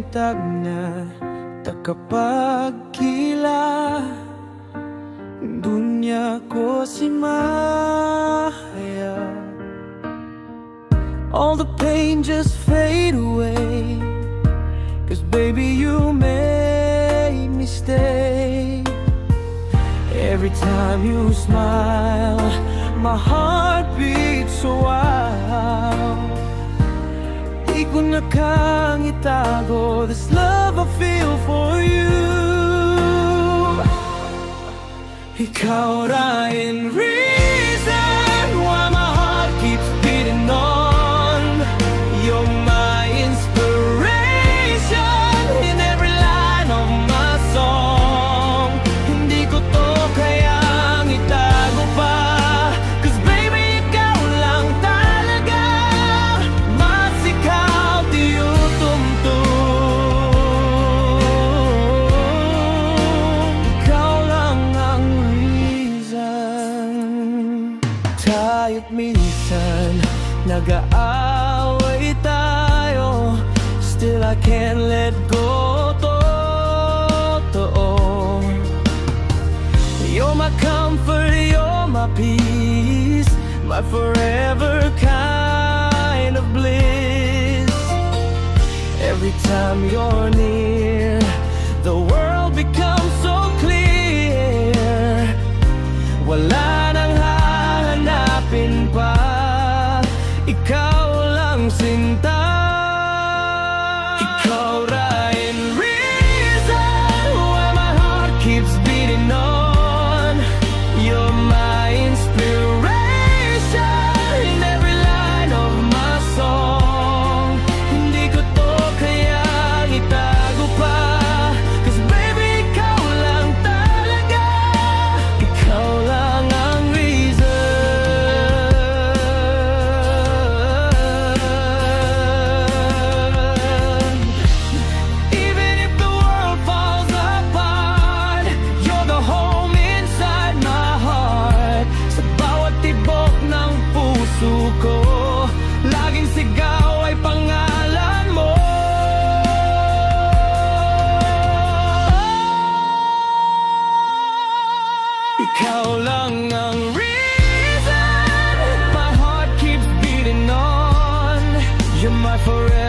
bitag na takapagkila. Dunya ko si Maya. All the pain just fade away, 'cause baby you made me stay. Every time you smile, my heart beats so wild. Di ko na kang itago this love I feel for you. Ikaw rin reason why my heart keeps beating on. You're my inspiration in every line of my song. Hindi ko to kayang itago pa, 'cause baby ikaw lang talaga. Mas ikaw di utungtong. Ikaw lang ang reason. Tayo't minsan nag-aaway tayo, still I can't let go. Totoo, you're my comfort, you're my peace, my forever kind of bliss. Every time you're near, the world becomes so clear. Wala nang hahanapin pa, ikaw lang sinta. Ikaw rin reason why my heart keeps beating on. You're my inspiration in every line of my song. Hindi ko to kayang itago pa, 'cause baby ikaw lang talaga. Ikaw lang ang reason. Even if the world falls apart, you're the home inside my heart. Sa bawat tibok ng puso ko, laging sigaw ay pangalan mo. Ikaw lang ang reason my heart keeps beating on. You're my forever